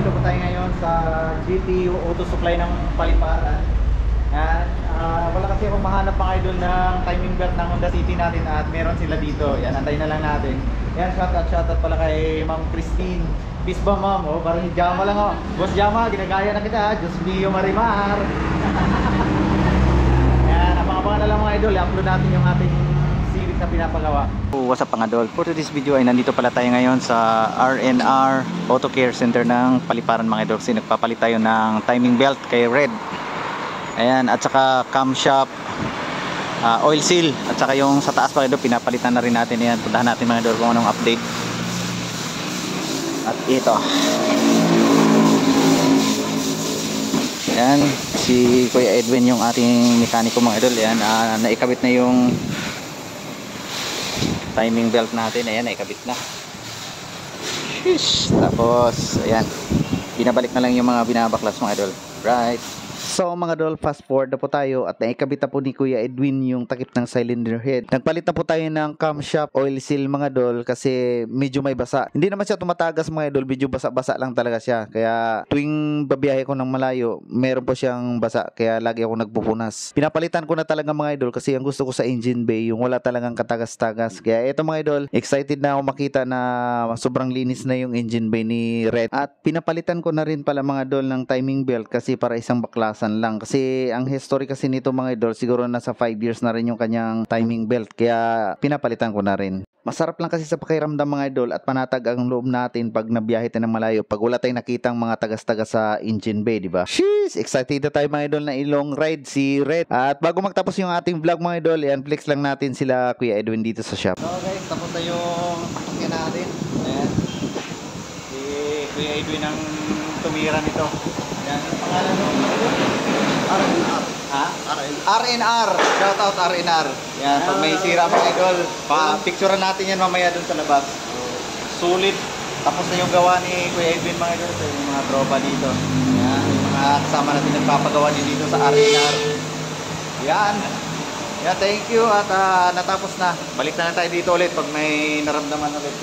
nandito po tayo ngayon sa GTU Auto Supply ng Paliparan. Yan, wala kasi akong mahanap mga idol ng timing belt ng Honda City natin at meron sila dito. Yan, antayin na lang natin. Yan, shoutout pala kay Ma'am Christine. Peace ba ma'am? Oh, parang si Jama lang oh. Boss Jama, ginagaya na kita. Diyos mio Marimar. Yan, abangan na lang mga idol. I-upload natin yung ating series na pinapagawa. What's up mga idol? For today's video ay nandito pala tayo ngayon sa R&R Auto Care Center ng Paliparan mga idol. Kasi nagpapalit tayo ng timing belt kay Red. Ayan, at saka camshaft, oil seal, at saka yung sa taas mga idol, pinapalitan na rin natin. Ayan, puntahan natin mga idol kung anong update. At ito. Ayan, si Kuya Edwin yung ating mekaniko mga idol. Ayan, naikabit na yung timing belt natin. Ayan, naikabit na. Shish. Tapos, ayan, binabalik na lang yung mga binabaklas mga idol. Right. So mga idol, fast forward na po tayo at naikabit na po ni Kuya Edwin yung takip ng cylinder head. Nagpalit na po tayo ng camshaft oil seal mga idol kasi medyo may basa. Hindi naman siya tumatagas mga idol, medyo basa-basa lang talaga siya. Kaya tuwing babiyahe ko ng malayo, meron po siyang basa. Kaya lagi ako nagpupunas. Pinapalitan ko na talaga mga idol kasi ang gusto ko sa engine bay, yung wala talagang katagas-tagas. Kaya ito mga idol, excited na ako makita na sobrang linis na yung engine bay ni Red. At pinapalitan ko na rin pala mga idol ng timing belt kasi para isang baklas lang kasi ang history kasi nito mga idol siguro nasa 5 years na rin yung kanyang timing belt kaya pinapalitan ko na rin. Masarap lang kasi sa pakiramdam mga idol at panatag ang loob natin pag nabiyahe tayo ng malayo pag wala tayong nakitang mga tagas-tagas sa engine bay, di ba? Sheesh! Excited na tayo mga idol na ilong ride si Red. At bago magtapos yung ating vlog mga idol, yan flex lang natin sila Kuya Edwin dito sa shop. So guys, tapos na yung sakyan natin. Ayan. Si Kuya Edwin ang tumira nito. Yan, ang pangalan mo? R&R. Ha? R&R. Shout out R&R. Yan, pag may sira mga idol, pa-picturean natin yan mamaya dun sa labas. Sulit. Tapos na yung gawa ni Kuya Edwin mga idol. So, yung mga tropa dito. Yan, yung mga kasama natin nagpapagawa din dito sa R&R. Yan. Yan, thank you. At natapos na. Balik na lang tayo dito ulit pag may naramdaman ulit.